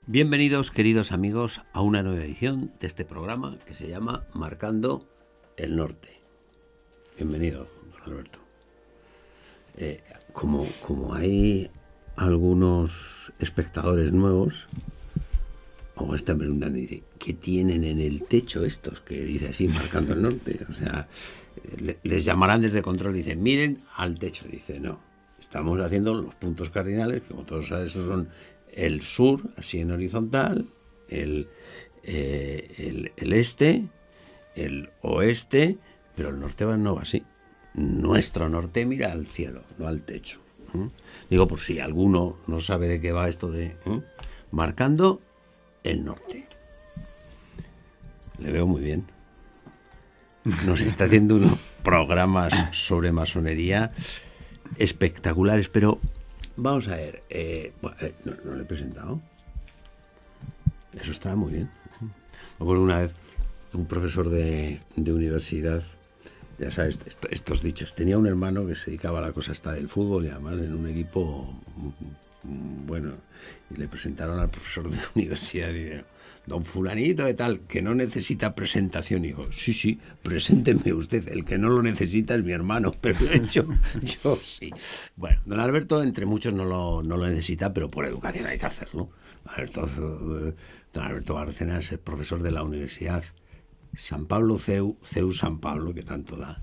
Bienvenidos, queridos amigos, a una nueva edición de este programa que se llama Marcando el Norte. Bienvenido, don Alberto. Como hay algunos espectadores nuevos, o están preguntando, dice, ¿qué tienen en el techo estos? Que dice así, Marcando el Norte. O sea, les llamarán desde control y dicen, miren al techo. Dice, no, estamos haciendo los puntos cardinales, que como todos sabes son el sur, así en horizontal, el este, el oeste, pero el norte no va así. Nuestro norte mira al cielo, no al techo. Digo, por si alguno no sabe de qué va esto de Marcando el Norte. Le veo muy bien. Nos está haciendo unos programas sobre masonería espectaculares, pero vamos a ver. No le he presentado. Eso estaba muy bien. Me acuerdo una vez un profesor de universidad, ya sabes, estos dichos. Tenía un hermano que se dedicaba a la cosa esta del fútbol y además en un equipo bueno, y le presentaron al profesor de universidad y dijeron, don fulanito de tal, que no necesita presentación. Y dijo, sí, presénteme usted, el que no lo necesita es mi hermano, pero yo sí. Bueno, don Alberto, entre muchos no lo necesita, pero por educación hay que hacerlo. Don Alberto Bárcena es el profesor de la Universidad San Pablo CEU San Pablo, que tanto da,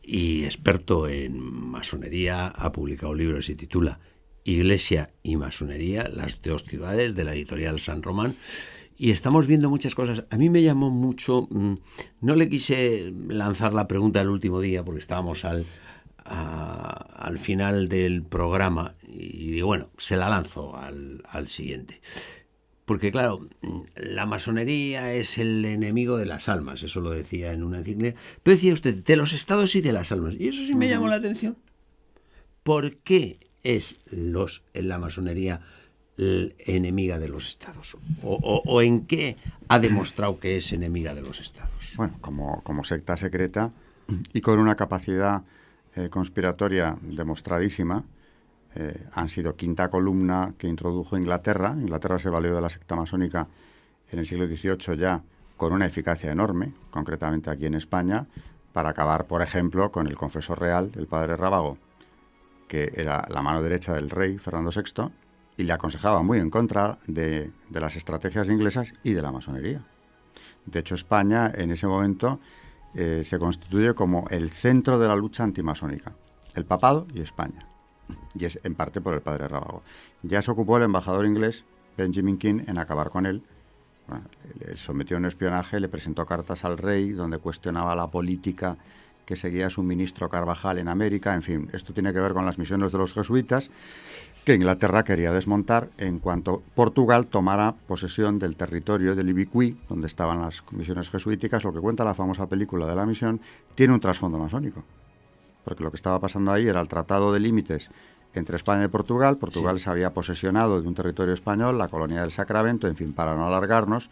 y experto en masonería. Ha publicado un libro que se titula Iglesia y Masonería, las dos ciudades, de la editorial San Román, y estamos viendo muchas cosas. A mí me llamó mucho, no le quise lanzar la pregunta el último día porque estábamos al final del programa y digo, bueno, se la lanzo al siguiente. Porque claro, la masonería es el enemigo de las almas, eso lo decía en una encíclica, pero decía usted, de los estados y de las almas, y eso sí me llamó la atención. ¿Por qué es la masonería enemiga de los estados? ¿O en qué ha demostrado que es enemiga de los estados? Bueno, como secta secreta y con una capacidad conspiratoria demostradísima, han sido quinta columna que introdujo Inglaterra. Inglaterra se valió de la secta masónica en el siglo XVIII ya con una eficacia enorme, concretamente aquí en España, para acabar, por ejemplo, con el confesor real, el padre Rábago, que era la mano derecha del rey Fernando VI, y le aconsejaba muy en contra de las estrategias inglesas y de la masonería. De hecho, España en ese momento se constituye como el centro de la lucha antimasónica, el papado y España, y es en parte por el padre Rábago. Ya se ocupó el embajador inglés Benjamin King en acabar con él. Bueno, le sometió a un espionaje, le presentó cartas al rey donde cuestionaba la política que seguía su ministro Carvajal en América. En fin, esto tiene que ver con las misiones de los jesuitas que Inglaterra quería desmontar en cuanto Portugal tomara posesión del territorio del Ibicuí, donde estaban las misiones jesuíticas. Lo que cuenta la famosa película de la misión tiene un trasfondo masónico, porque lo que estaba pasando ahí era el tratado de límites entre España y Portugal. Portugal se había posesionado de un territorio español, la colonia del Sacramento. En fin, para no alargarnos,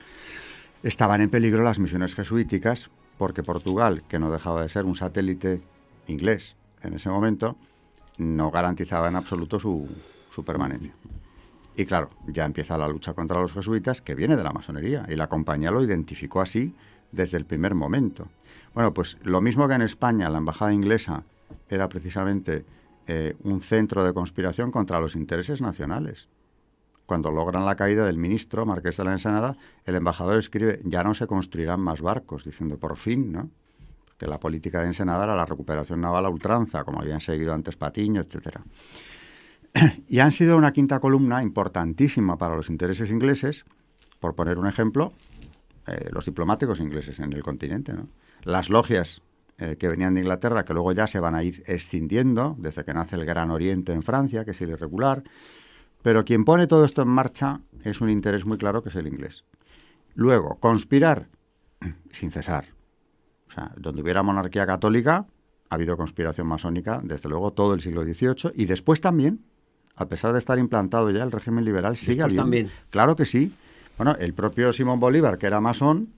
estaban en peligro las misiones jesuíticas, porque Portugal, que no dejaba de ser un satélite inglés en ese momento, no garantizaba en absoluto su permanencia. Y claro, ya empieza la lucha contra los jesuitas, que viene de la masonería, y la compañía lo identificó así desde el primer momento. Bueno, pues lo mismo que en España, la embajada inglesa era precisamente un centro de conspiración contra los intereses nacionales. Cuando logran la caída del ministro Marqués de la Ensenada, el embajador escribe, ya no se construirán más barcos, diciendo, por fin, ¿no? Porque la política de Ensenada era la recuperación naval a ultranza, como habían seguido antes Patiño, etcétera. Y han sido una quinta columna importantísima para los intereses ingleses, por poner un ejemplo, los diplomáticos ingleses en el continente, ¿no? Las logias que venían de Inglaterra, que luego ya se van a ir escindiendo, desde que nace el Gran Oriente en Francia, que es el irregular. Pero quien pone todo esto en marcha es un interés muy claro, que es el inglés. Luego, conspirar sin cesar. O sea, donde hubiera monarquía católica, ha habido conspiración masónica, desde luego, todo el siglo XVIII. Y después también, a pesar de estar implantado ya el régimen liberal, sigue habiendo. También. Claro que sí. Bueno, el propio Simón Bolívar, que era masón,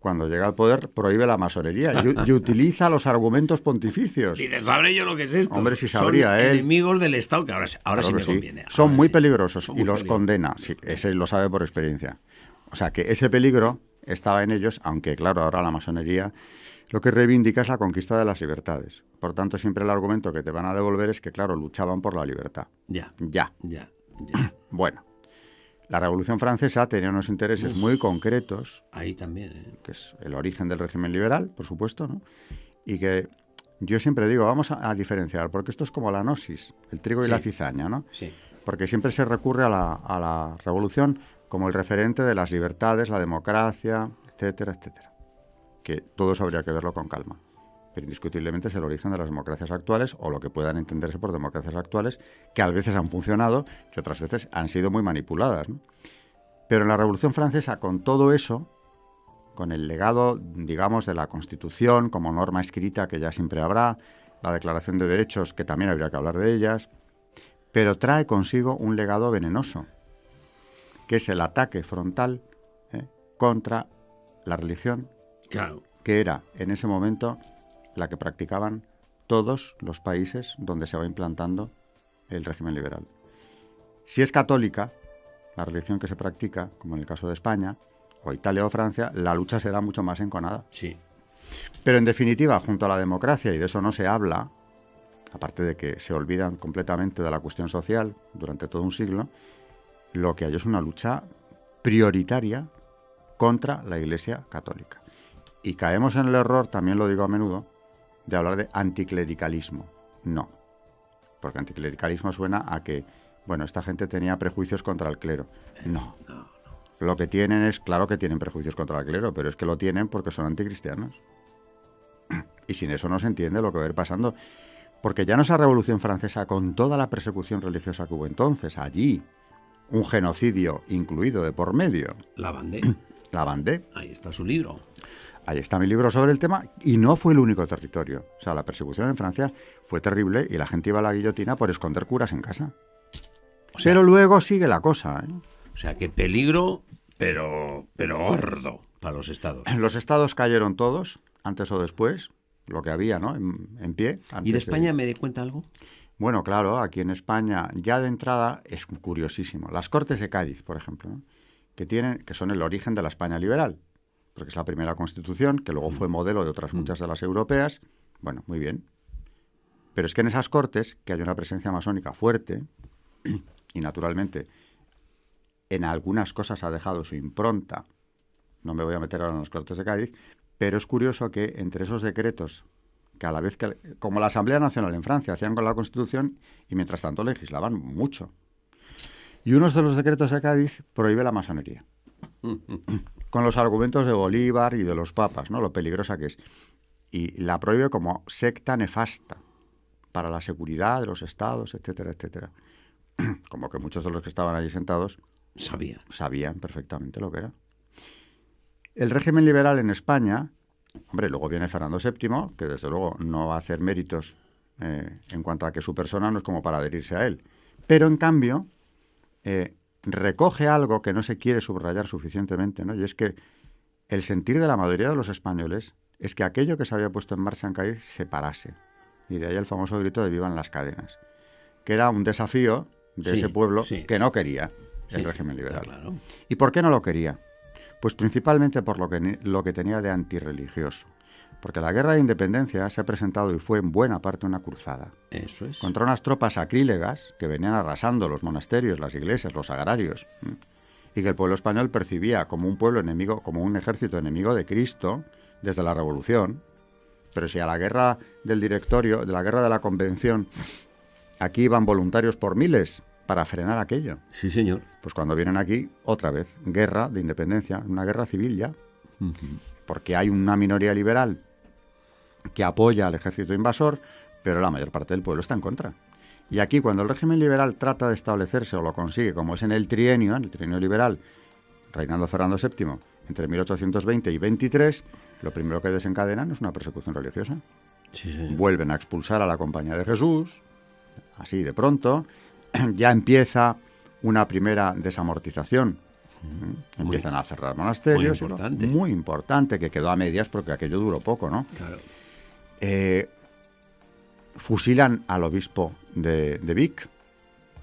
cuando llega al poder, prohíbe la masonería y utiliza los argumentos pontificios. Y sabré yo lo que es esto. Hombre, si sabría, son enemigos del Estado, que ahora claro sí me sí. conviene. Son muy sí. peligrosos Son y muy los condena. Sí, ese lo sabe por experiencia. O sea, que ese peligro estaba en ellos, aunque, claro, ahora la masonería lo que reivindica es la conquista de las libertades. Por tanto, siempre el argumento que te van a devolver es que, claro, luchaban por la libertad. Ya. Bueno. La Revolución Francesa tenía unos intereses muy concretos. Ahí también, que es el origen del régimen liberal, por supuesto, ¿no? Y que yo siempre digo, vamos a diferenciar, porque esto es como la gnosis, el trigo y la cizaña, ¿no? Sí. Porque siempre se recurre a la Revolución como el referente de las libertades, la democracia, etcétera, etcétera. Que todo eso habría que verlo con calma. Pero indiscutiblemente es el origen de las democracias actuales, o lo que puedan entenderse por democracias actuales, que a veces han funcionado y otras veces han sido muy manipuladas, ¿no? Pero en la Revolución Francesa, con todo eso, con el legado, digamos, de la Constitución como norma escrita, que ya siempre habrá, la Declaración de Derechos, que también habría que hablar de ellas, pero trae consigo un legado venenoso, que es el ataque frontal contra la religión, claro, que era en ese momento la que practicaban todos los países donde se va implantando el régimen liberal. Si es católica, la religión que se practica, como en el caso de España, o Italia o Francia, la lucha será mucho más enconada. Sí. Pero en definitiva, junto a la democracia, y de eso no se habla, aparte de que se olvidan completamente de la cuestión social durante todo un siglo, lo que hay es una lucha prioritaria contra la Iglesia católica. Y caemos en el error, también lo digo a menudo, de hablar de anticlericalismo. No, porque anticlericalismo suena a que, bueno, esta gente tenía prejuicios contra el clero. No. Lo que tienen es, claro que tienen prejuicios contra el clero, pero es que lo tienen porque son anticristianos. Y sin eso no se entiende lo que va a ir pasando. Porque ya no esa Revolución Francesa, con toda la persecución religiosa que hubo entonces, allí, un genocidio incluido de por medio. La Vendée. La Vendée. Ahí está su libro. Ahí está mi libro sobre el tema, y no fue el único territorio. O sea, la persecución en Francia fue terrible y la gente iba a la guillotina por esconder curas en casa. Pero luego sigue la cosa, ¿eh? O sea, que peligro, pero gordo para los estados. Los estados cayeron todos, antes o después, lo que había, ¿no? En pie. ¿Y de España me di cuenta algo? Bueno, claro, aquí en España, ya de entrada, es curiosísimo. Las Cortes de Cádiz, por ejemplo, ¿no? que son el origen de la España liberal, porque es la primera constitución, que luego fue modelo de otras muchas de las europeas. Bueno, muy bien. Pero es que en esas Cortes, que hay una presencia masónica fuerte, y naturalmente en algunas cosas ha dejado su impronta, no me voy a meter ahora en las Cortes de Cádiz, pero es curioso que entre esos decretos, que a la vez que, como la Asamblea Nacional en Francia, hacían con la Constitución y mientras tanto legislaban mucho. Y uno de los decretos de Cádiz prohíbe la masonería. Con los argumentos de Bolívar y de los papas, ¿no? Lo peligrosa que es. Y la prohíbe como secta nefasta para la seguridad de los estados, etcétera, etcétera. Como que muchos de los que estaban allí sentados sabían perfectamente lo que era. El régimen liberal en España, hombre, luego viene Fernando VII, que desde luego no va a hacer méritos en cuanto a que su persona no es como para adherirse a él. Pero en cambio, recoge algo que no se quiere subrayar suficientemente, ¿no? Y es que el sentir de la mayoría de los españoles es que aquello que se había puesto en marcha en Cádiz se parase. Y de ahí el famoso grito de "vivan las cadenas", que era un desafío de ese pueblo que no quería el régimen liberal. Claro. ¿Y por qué no lo quería? Pues principalmente por lo que tenía de antirreligioso. Porque la guerra de independencia se ha presentado y fue en buena parte una cruzada. Eso es. Contra unas tropas sacrílegas que venían arrasando los monasterios, las iglesias, los agrarios. Y que el pueblo español percibía como un pueblo enemigo, como un ejército enemigo de Cristo desde la Revolución. Pero si a la guerra del Directorio, de la guerra de la Convención, aquí iban voluntarios por miles para frenar aquello. Sí, señor. Pues cuando vienen aquí, otra vez, guerra de independencia, una guerra civil ya. Porque hay una minoría liberal que apoya al ejército invasor, pero la mayor parte del pueblo está en contra. Y aquí, cuando el régimen liberal trata de establecerse o lo consigue, como es en el trienio liberal, reinando Fernando VII, entre 1820 y 23, lo primero que desencadenan es una persecución religiosa. Sí, señor. Vuelven a expulsar a la Compañía de Jesús, así de pronto. Ya empieza una primera desamortización Empiezan a cerrar monasterios. Muy importante, que quedó a medias porque aquello duró poco, ¿no? Claro. Fusilan al obispo de Vic,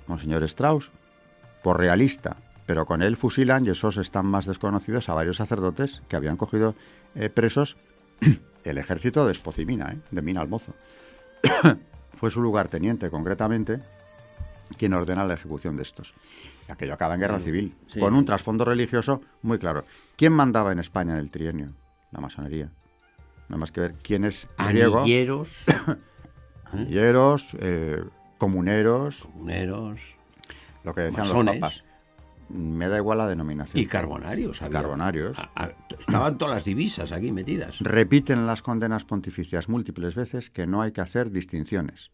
Monseñor Strauss, por realista, pero con él fusilan, y esos están más desconocidos, a varios sacerdotes que habían cogido presos el ejército de Espocimina, de Mina al Mozo. Fue su lugarteniente, concretamente, quien ordena la ejecución de estos. Y aquello acaba en guerra civil, con un trasfondo religioso muy claro. ¿Quién mandaba en España en el trienio? La masonería. Nada más que ver quién es griego. Anilleros. Anilleros, comuneros. Lo que decían masones, los papas. Me da igual la denominación. Y carbonarios. Carbonarios. Estaban todas las divisas aquí metidas. Repiten las condenas pontificias múltiples veces que no hay que hacer distinciones,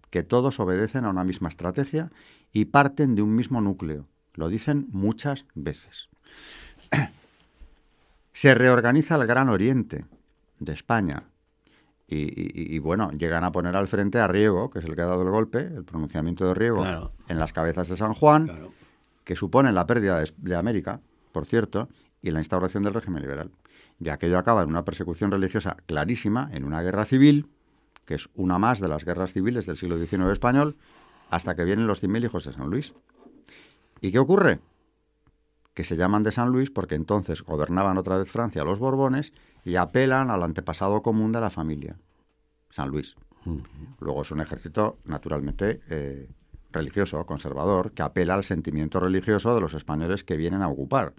que todos obedecen a una misma estrategia y parten de un mismo núcleo. Lo dicen muchas veces. Se reorganiza el Gran Oriente de España. Y bueno, llegan a poner al frente a Riego, que es el que ha dado el golpe, el pronunciamiento de Riego, claro, en las cabezas de San Juan, claro, que suponen la pérdida de América, por cierto, y la instauración del régimen liberal. Y aquello acaba en una persecución religiosa clarísima, en una guerra civil, que es una más de las guerras civiles del siglo XIX español, hasta que vienen los 100.000 hijos de San Luis. ¿Y qué ocurre? Que se llaman de San Luis porque entonces gobernaban otra vez Francia los Borbones y apelan al antepasado común de la familia, San Luis. Luego es un ejército, naturalmente, religioso, conservador, que apela al sentimiento religioso de los españoles que vienen a ocupar.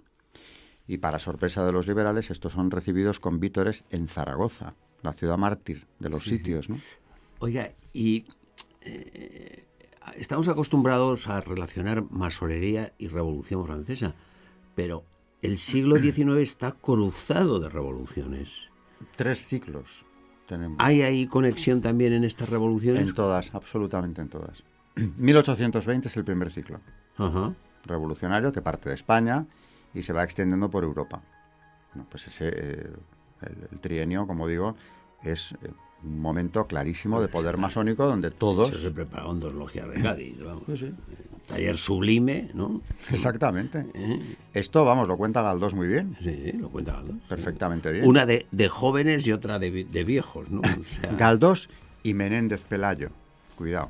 Y para sorpresa de los liberales, estos son recibidos con vítores en Zaragoza, la ciudad mártir de los sitios, ¿no? Oiga, y estamos acostumbrados a relacionar masonería y Revolución Francesa, pero el siglo XIX está cruzado de revoluciones. 3 ciclos tenemos. ¿Hay ahí conexión también en estas revoluciones? En todas, absolutamente en todas. 1820 es el primer ciclo revolucionario que parte de España y se va extendiendo por Europa. Bueno, pues el trienio, como digo, es un momento clarísimo de poder masónico donde todos... Eso se prepararon 2 logias de Cádiz, vamos. Sí. Taller sublime, ¿no? Exactamente. Esto, vamos, lo cuenta Galdós muy bien. Sí, lo cuenta Galdós. Perfectamente bien. Una de jóvenes y otra de viejos, ¿no? O sea... Galdós y Menéndez Pelayo, cuidado,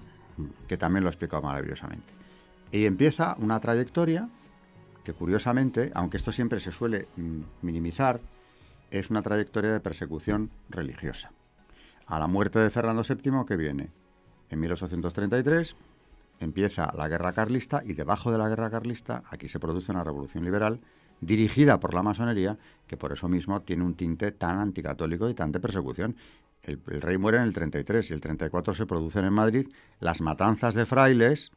que también lo ha explicado maravillosamente. Y empieza una trayectoria que, curiosamente, aunque esto siempre se suele minimizar, es una trayectoria de persecución religiosa. A la muerte de Fernando VII, ¿qué viene? En 1833 empieza la guerra carlista y debajo de la guerra carlista aquí se produce una revolución liberal dirigida por la masonería que por eso mismo tiene un tinte tan anticatólico y tan de persecución. El rey muere en el 33 y el 34 se producen en Madrid las matanzas de frailes,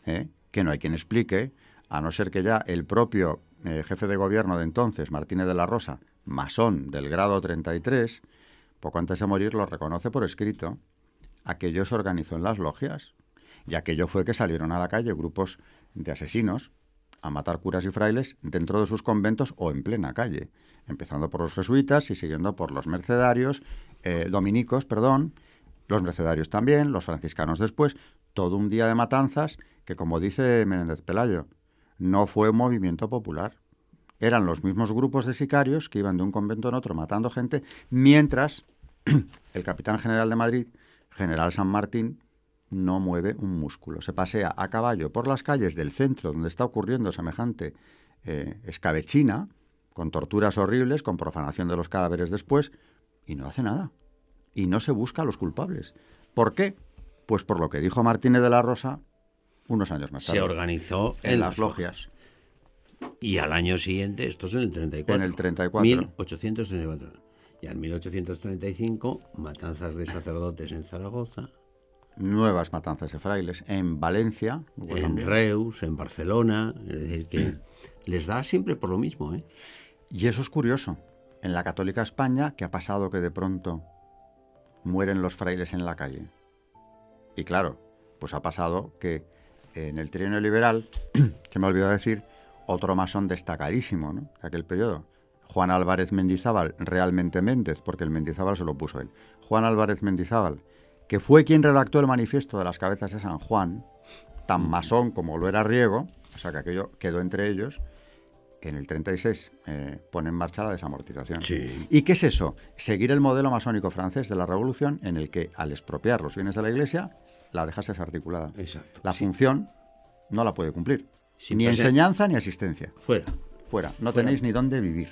que no hay quien explique, a no ser que ya el propio jefe de gobierno de entonces, Martínez de la Rosa, masón del grado 33, poco antes de morir lo reconoce por escrito. Aquello se organizó en las logias y aquello fue que salieron a la calle grupos de asesinos a matar curas y frailes dentro de sus conventos o en plena calle, empezando por los jesuitas y siguiendo por los dominicos, los mercedarios también, los franciscanos después, todo un día de matanzas que, como dice Menéndez Pelayo, no fue un movimiento popular. Eran los mismos grupos de sicarios que iban de un convento en otro matando gente, mientras el capitán general de Madrid, general San Martín, no mueve un músculo. Se pasea a caballo por las calles del centro donde está ocurriendo semejante escabechina, con torturas horribles, con profanación de los cadáveres después, y no hace nada. Y no se busca a los culpables. ¿Por qué? Pues por lo que dijo Martínez de la Rosa unos años más tarde. Se organizó en las logias. Y al año siguiente, esto es en el 34. En el 34. 1834. Y en 1835, matanzas de sacerdotes en Zaragoza. Nuevas matanzas de frailes en Valencia. En también. Reus, en Barcelona. Es decir, que les da siempre por lo mismo, ¿eh? Y eso es curioso. En la católica España, ¿qué ha pasado que de pronto mueren los frailes en la calle? Y claro, pues ha pasado que en el trienio liberal, se me ha olvidado decir, otro masón destacadísimo, ¿no?, de aquel periodo, Juan Álvarez Mendizábal, realmente Méndez, porque el Mendizábal se lo puso él. Juan Álvarez Mendizábal, que fue quien redactó el manifiesto de las cabezas de San Juan, tan masón como lo era Riego, o sea que aquello quedó entre ellos, en el 36 pone en marcha la desamortización. Sí. ¿Y qué es eso? Seguir el modelo masónico francés de la Revolución, en el que al expropiar los bienes de la Iglesia, la dejas desarticulada. Exacto. La Sí. función no la puede cumplir. Sí, Ni pues, enseñanza ni asistencia. Fuera. Fuera. No Fuera. tenéis ni dónde vivir.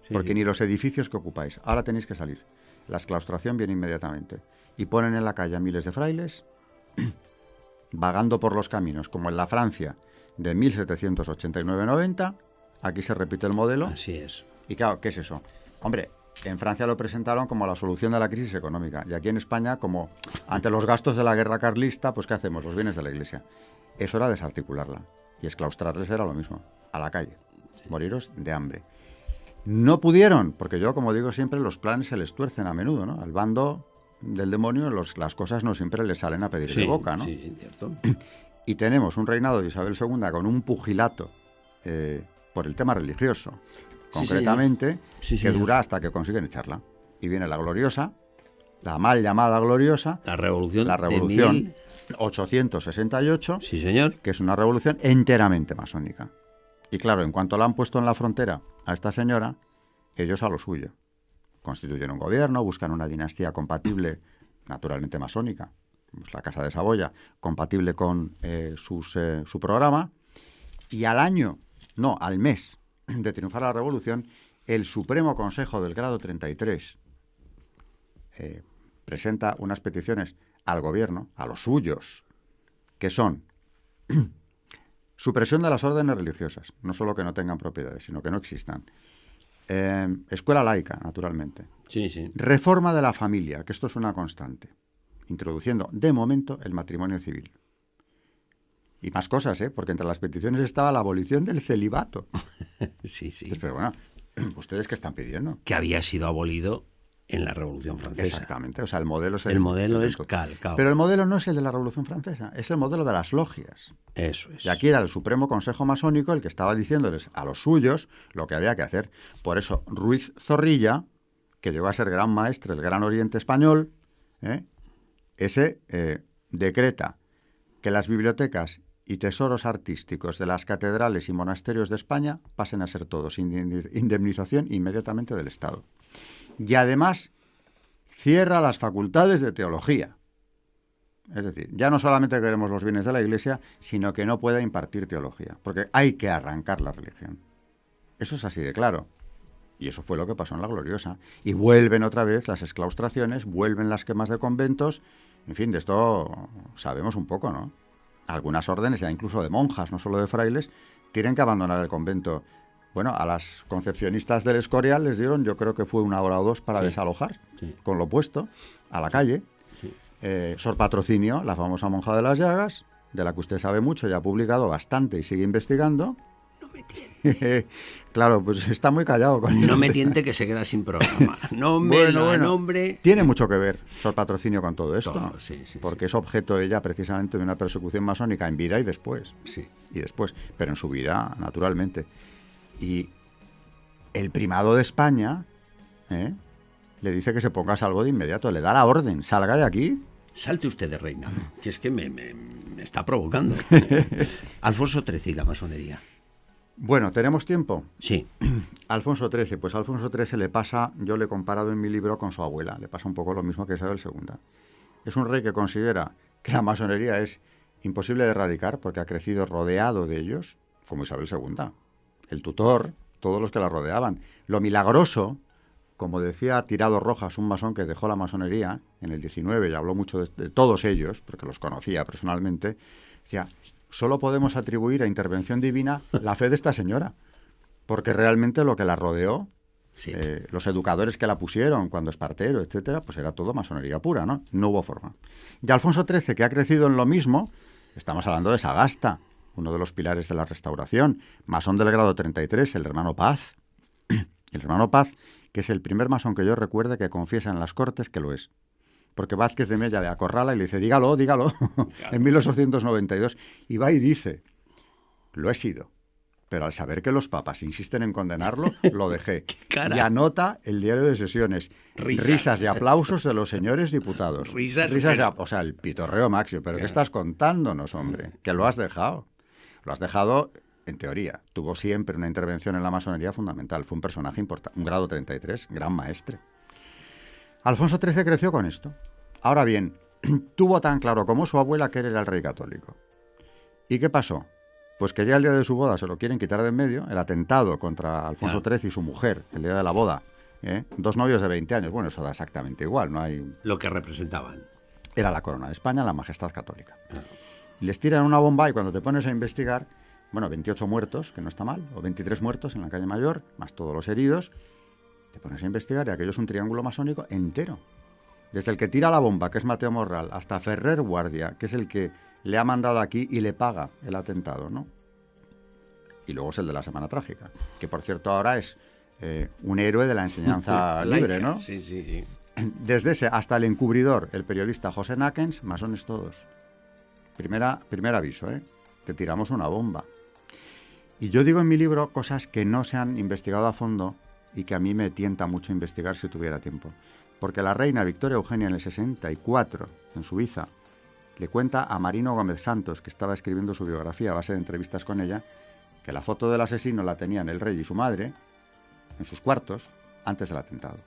Sí, Porque sí. ni los edificios que ocupáis. Ahora tenéis que salir. La exclaustración viene inmediatamente. Y ponen en la calle a miles de frailes vagando por los caminos, como en la Francia de 1789-90. Aquí se repite el modelo. Así es. Y claro, ¿qué es eso? Hombre, en Francia lo presentaron como la solución de la crisis económica. Y aquí en España, como ante los gastos de la guerra carlista, pues ¿qué hacemos? Los bienes de la Iglesia. Eso era desarticularla. Y exclaustrarles era lo mismo. A la calle. Moriros de hambre. No pudieron, porque yo, como digo siempre, los planes se les tuercen a menudo, ¿no? Al bando del demonio las cosas no siempre le salen a pedir de boca, ¿no? Sí, cierto. Y tenemos un reinado de Isabel II con un pugilato por el tema religioso, concretamente, Sí, que señor. dura hasta que consiguen echarla. Y viene la gloriosa, la mal llamada gloriosa, La revolución. la de revolución 868, Sí, señor. que es una revolución enteramente masónica. Y claro, en cuanto la han puesto en la frontera a esta señora, ellos a lo suyo. Constituyen un gobierno, buscan una dinastía compatible, naturalmente masónica, pues la Casa de Saboya, compatible con su programa, y al mes de triunfar la revolución, el Supremo Consejo del Grado 33 presenta unas peticiones al gobierno, a los suyos, que son supresión de las órdenes religiosas, no solo que no tengan propiedades, sino que no existan. Escuela laica, naturalmente. Sí, sí. Reforma de la familia, que esto es una constante, introduciendo de momento el matrimonio civil. Y más cosas, porque entre las peticiones estaba la abolición del celibato. Sí, sí. Entonces, pero bueno, ¿ustedes qué están pidiendo? Que había sido abolido en la Revolución Francesa. Exactamente, o sea, el modelo es El modelo es calcado. Pero el modelo no es el de la Revolución Francesa, es el modelo de las logias. Eso es. Y aquí era el Supremo Consejo Masónico el que estaba diciéndoles a los suyos lo que había que hacer. Por eso Ruiz Zorrilla, que llegó a ser gran maestre del Gran Oriente Español, ese decreta que las bibliotecas y tesoros artísticos de las catedrales y monasterios de España pasen a ser todos indemnización inmediatamente del Estado. Y además cierra las facultades de teología. Es decir, ya no solamente queremos los bienes de la Iglesia, sino que no pueda impartir teología, porque hay que arrancar la religión. Eso es así de claro. Y eso fue lo que pasó en la Gloriosa. Y vuelven otra vez las exclaustraciones, vuelven las quemas de conventos. En fin, de esto sabemos un poco, ¿no? Algunas órdenes, ya incluso de monjas, no solo de frailes, tienen que abandonar el convento. Bueno, a las concepcionistas del Escorial les dieron, yo creo que fue 1 hora o 2 para desalojar, con lo puesto, a la calle. Sí. Sor Patrocinio, la famosa monja de las llagas, de la que usted sabe mucho y ha publicado bastante y sigue investigando. No me tiente. Claro, pues está muy callado con esto. No me tiente que se queda sin programa. No me nombre. Tiene mucho que ver Sor Patrocinio con todo esto, Todo, sí, sí, porque es objeto ella precisamente de una persecución masónica en vida y después. Sí. Y después, pero en su vida, naturalmente. Y el primado de España le dice que se ponga a salvo de inmediato, le da la orden, salga de aquí. Salte usted de reina, que es que me está provocando. Alfonso XIII y la masonería. Bueno, ¿tenemos tiempo? Sí. Alfonso XIII, pues a Alfonso XIII le pasa, yo le he comparado en mi libro con su abuela, le pasa un poco lo mismo que a Isabel II. Es un rey que considera que la masonería es imposible de erradicar porque ha crecido rodeado de ellos, como Isabel II. El tutor, todos los que la rodeaban. Lo milagroso, como decía Tirado Rojas, un masón que dejó la masonería en el 19 y habló mucho de todos ellos, porque los conocía personalmente, decía, solo podemos atribuir a intervención divina la fe de esta señora, porque realmente lo que la rodeó, Sí. los educadores que la pusieron cuando Espartero, etcétera, pues era todo masonería pura, ¿no? No hubo forma. Y Alfonso XIII, que ha crecido en lo mismo, estamos hablando de Sagasta, uno de los pilares de la Restauración, masón del grado 33, el hermano Paz. El hermano Paz, que es el primer masón que yo recuerde que confiesa en las Cortes que lo es. Porque Vázquez de Mella le acorrala y le dice, dígalo, dígalo, en 1892. Y va y dice, lo he sido, pero al saber que los papas insisten en condenarlo, lo dejé. cara! Y anota el diario de sesiones. Risas y aplausos de los señores diputados. Risas, o sea, el pitorreo máximo. ¿Pero qué estás contándonos, hombre? Que lo has dejado. Lo has dejado en teoría, tuvo siempre una intervención en la masonería fundamental. Fue un personaje importante, un grado 33, gran maestre. Alfonso XIII creció con esto. Ahora bien, tuvo tan claro como su abuela que él era el rey católico. ¿Y qué pasó? Pues que ya el día de su boda se lo quieren quitar de en medio, el atentado contra Alfonso XIII y su mujer, el día de la boda, dos novios de 20 años, bueno, eso da exactamente igual, no hay... Lo que representaban. Era la corona de España, la majestad católica. Les tiran una bomba y cuando te pones a investigar, bueno, 28 muertos, que no está mal, o 23 muertos en la calle Mayor, más todos los heridos, te pones a investigar y aquello es un triángulo masónico entero. Desde el que tira la bomba, que es Mateo Morral, hasta Ferrer Guardia, que es el que le ha mandado aquí y le paga el atentado, ¿no? Y luego es el de la Semana Trágica, que por cierto ahora es un héroe de la enseñanza libre, ¿no? Sí, sí, sí. Desde ese hasta el encubridor, el periodista José Nackens, masones todos. Primer aviso, te tiramos una bomba. Y yo digo en mi libro cosas que no se han investigado a fondo y que a mí me tienta mucho investigar si tuviera tiempo. Porque la reina Victoria Eugenia en el 64, en Suiza, le cuenta a Marino Gómez Santos, que estaba escribiendo su biografía a base de entrevistas con ella, que la foto del asesino la tenían el rey y su madre en sus cuartos antes del atentado.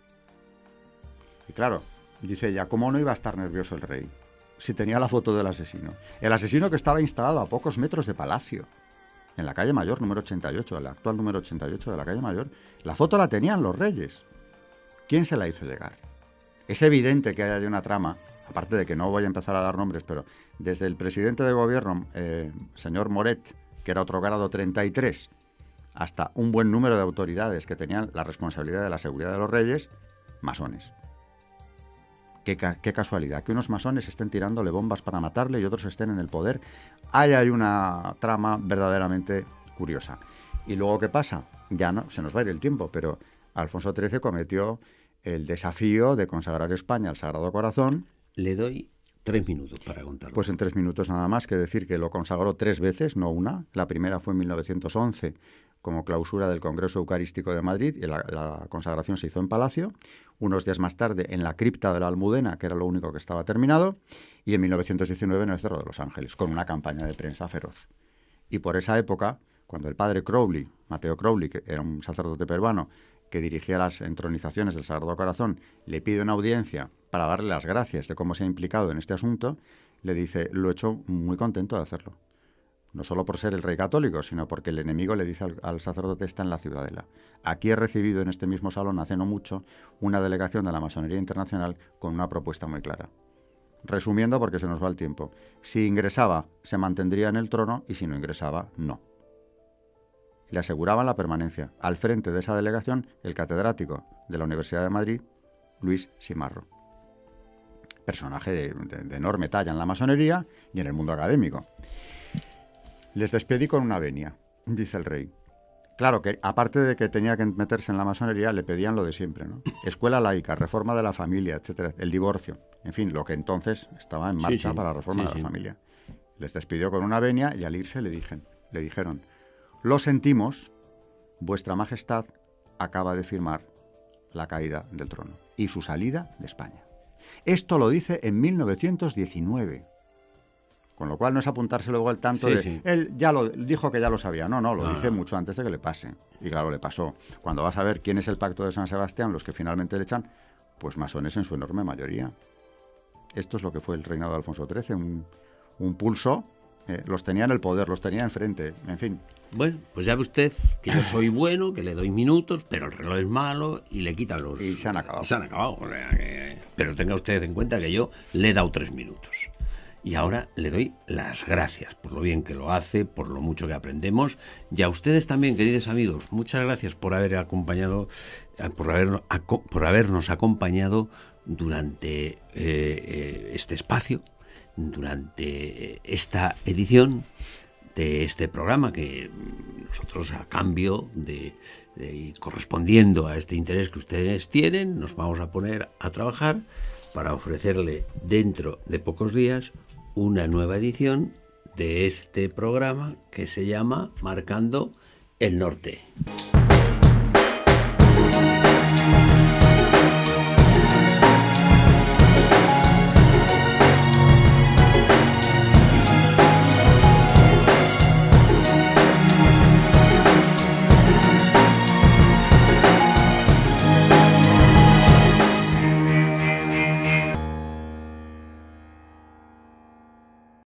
Y claro, dice ella, ¿cómo no iba a estar nervioso el rey si tenía la foto del asesino? El asesino que estaba instalado a pocos metros de Palacio, en la calle Mayor, número 88, el actual número 88 de la calle Mayor. La foto la tenían los reyes. ¿Quién se la hizo llegar? Es evidente que hay una trama, aparte de que no voy a empezar a dar nombres, pero desde el presidente de gobierno, señor Moret, que era otro grado 33, hasta un buen número de autoridades que tenían la responsabilidad de la seguridad de los reyes, masones. Qué casualidad, que unos masones estén tirándole bombas para matarle y otros estén en el poder. Ahí hay una trama verdaderamente curiosa. ¿Y luego qué pasa? Ya no, se nos va a ir el tiempo, pero Alfonso XIII cometió el desafío de consagrar España al Sagrado Corazón. Le doy 3 minutos para contarlo. Pues en 3 minutos nada más que decir que lo consagró 3 veces, no una. La primera fue en 1911 como clausura del Congreso Eucarístico de Madrid y la consagración se hizo en Palacio. Unos días más tarde en la cripta de la Almudena, que era lo único que estaba terminado, y en 1919 en el Cerro de los Ángeles, con una campaña de prensa feroz. Y por esa época, cuando el padre Crowley, Mateo Crowley, que era un sacerdote peruano, que dirigía las entronizaciones del Sagrado Corazón, le pide una audiencia para darle las gracias de cómo se ha implicado en este asunto, le dice, lo he hecho muy contento de hacerlo. No solo por ser el rey católico, sino porque el enemigo le dice al sacerdote, está en la Ciudadela. Aquí he recibido en este mismo salón, hace no mucho, una delegación de la Masonería Internacional con una propuesta muy clara. Resumiendo, porque se nos va el tiempo, si ingresaba, se mantendría en el trono, y si no ingresaba, no. Le aseguraban la permanencia. Al frente de esa delegación, el catedrático de la Universidad de Madrid, Luis Simarro. Personaje de enorme talla en la masonería y en el mundo académico. Les despedí con una venia, dice el rey. Claro que, aparte de que tenía que meterse en la masonería, le pedían lo de siempre, ¿no? Escuela laica, reforma de la familia, etcétera, el divorcio. En fin, lo que entonces estaba en marcha para la reforma de la familia. Les despidió con una venia y al irse le dijeron, lo sentimos, vuestra majestad acaba de firmar la caída del trono y su salida de España. Esto lo dice en 1919. Con lo cual no es apuntarse luego al tanto él ya lo dijo que ya lo sabía. No, lo dice mucho antes de que le pase. Y claro, le pasó. Cuando vas a ver quién es el pacto de San Sebastián, los que finalmente le echan, pues masones en su enorme mayoría. Esto es lo que fue el reinado de Alfonso XIII, un pulso. Los tenía en el poder, los tenía enfrente, en fin. Bueno, pues ya ve usted que yo soy bueno, que le doy minutos, pero el reloj es malo y le quitan los... Y se han acabado. Se han acabado. O sea, pero tenga usted en cuenta que yo le he dado 3 minutos. Y ahora le doy las gracias por lo bien que lo hace, por lo mucho que aprendemos. Y a ustedes también, queridos amigos, muchas gracias por haber acompañado, por habernos acompañado durante este espacio, durante esta edición de este programa que nosotros, a cambio de correspondiendo a este interés que ustedes tienen, nos vamos a poner a trabajar para ofrecerle dentro de pocos días una nueva edición de este programa que se llama Marcando el Norte.